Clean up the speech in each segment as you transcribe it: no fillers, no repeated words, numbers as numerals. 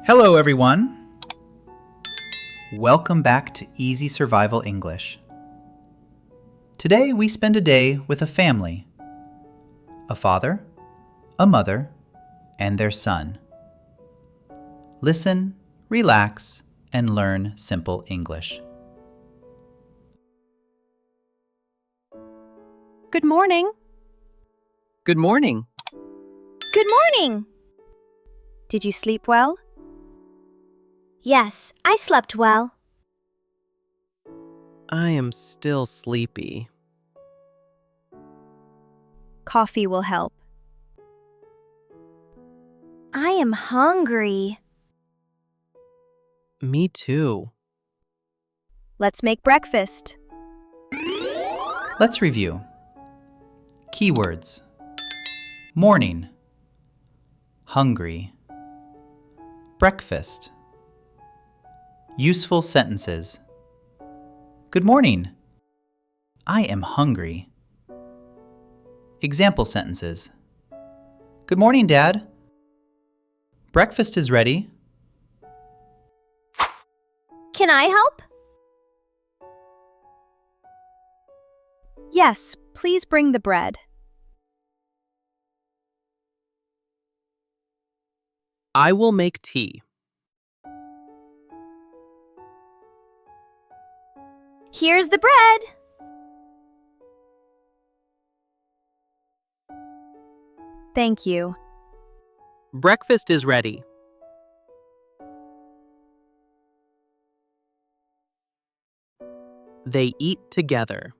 Hello, everyone. Welcome back to Easy Survival English. Today we spend a day with a family, a father, a mother, and their son. Listen, relax, and learn simple English. Good morning. Good morning. Good morning. Did you sleep well? Yes, I slept well. I am still sleepy. Coffee will help. I am hungry. Me too. Let's make breakfast. Let's review. Keywords: morning, hungry, breakfast. Useful sentences: Good morning. I am hungry. Example sentences: Good morning, Dad. Breakfast is ready. Can I help? Yes, please bring the bread. I will make tea. Here's the bread. Thank you. Breakfast is ready. They eat together.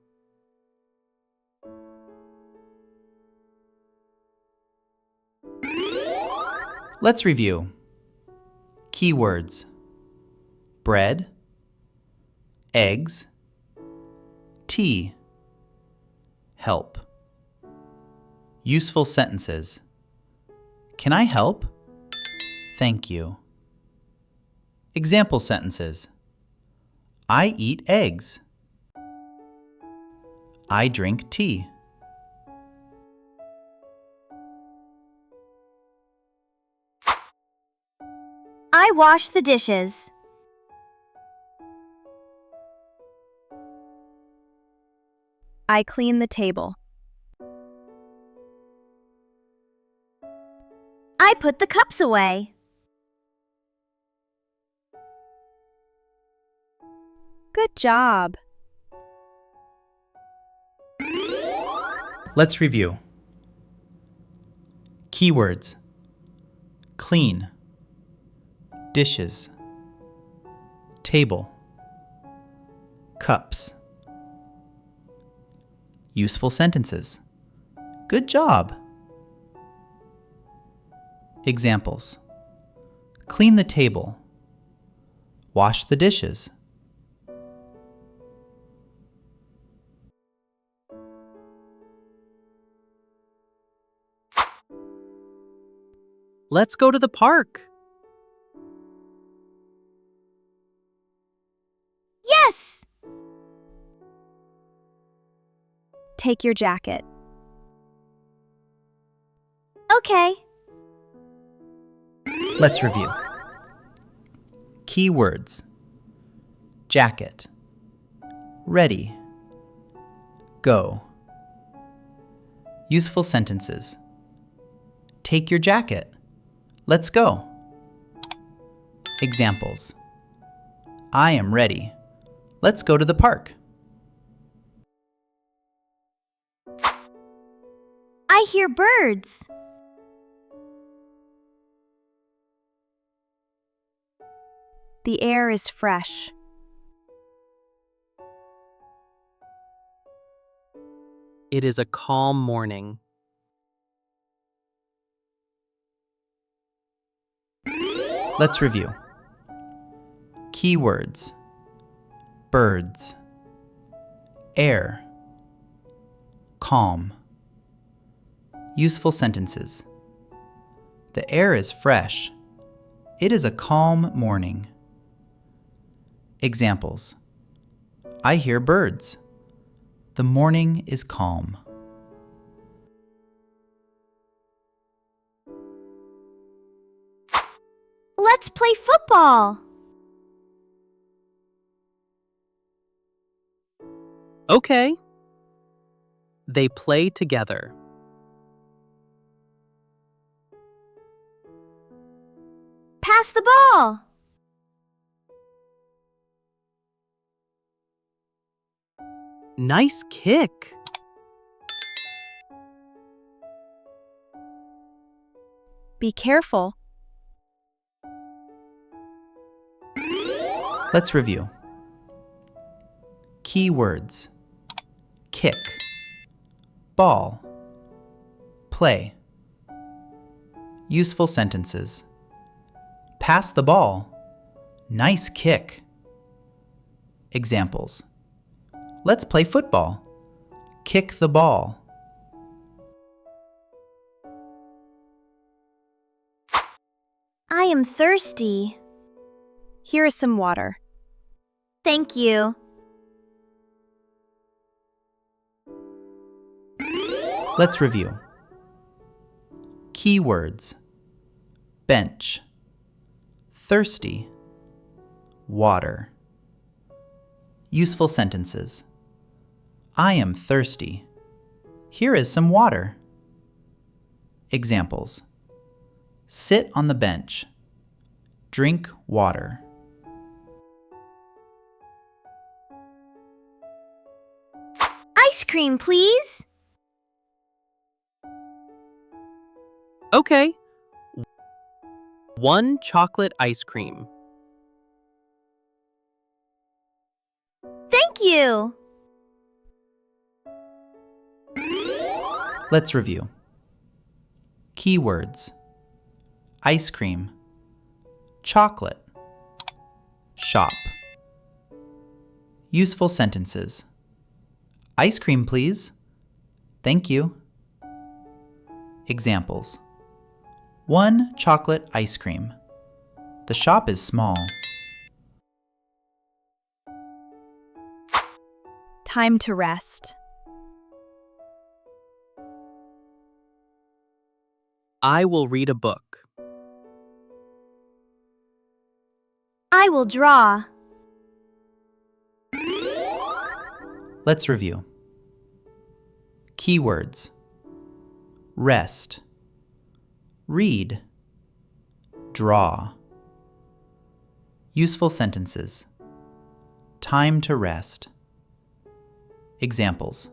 Let's review. Keywords: bread, eggs, tea, help. Useful sentences: Can I help? Thank you. Example sentences: I eat eggs. I drink tea. I wash the dishes. I clean the table. I put the cups away. Good job. Let's review. Keywords: clean, dishes, table, cups. Useful sentences: Good job. Examples: Clean the table. Wash the dishes. Let's go to the park. Yes! Take your jacket. Okay. Let's review. Keywords: jacket, ready, go. Useful sentences: Take your jacket. Let's go. Examples: I am ready. Let's go to the park. I hear birds. The air is fresh. It is a calm morning. Let's review. Keywords: birds, air, calm. Useful sentences: The air is fresh. It is a calm morning. Examples: I hear birds. The morning is calm. Let's play football. Okay. They play together. Pass the ball. Nice kick. Be careful. Let's review. Key words: kick, ball, play. Useful sentences: pass the ball, nice kick. Examples: let's play football, kick the ball. I am thirsty. Here is some water. Thank you. Let's review. Key words: bench, thirsty, water. Useful sentences: I am thirsty. Here is some water. Examples: sit on the bench, drink water. Ice cream, please. Okay. 1 chocolate ice cream. Thank you. Let's review. Key words: ice cream, chocolate, shop. Useful sentences: ice cream, please. Thank you. Examples: 1 chocolate ice cream. The shop is small. Time to rest. I will read a book. I will draw. Let's review. Key words: rest, read, draw. Useful sentences: time to rest. Examples: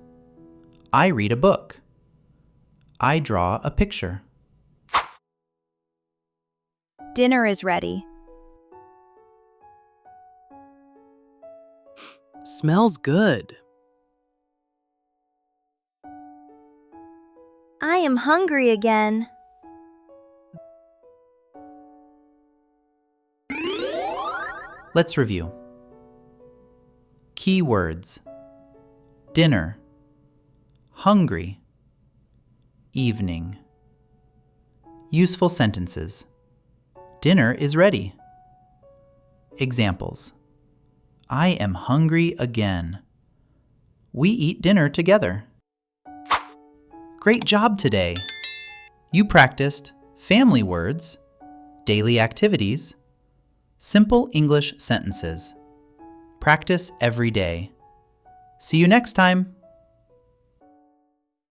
I read a book. I draw a picture. Dinner is ready. Smells good. I am hungry again. Let's review. Key words: dinner, hungry, evening. Useful sentences: dinner is ready. Examples: I am hungry again. We eat dinner together. Great job today! You practiced family words, daily activities, simple English sentences. Practice every day. See you next time!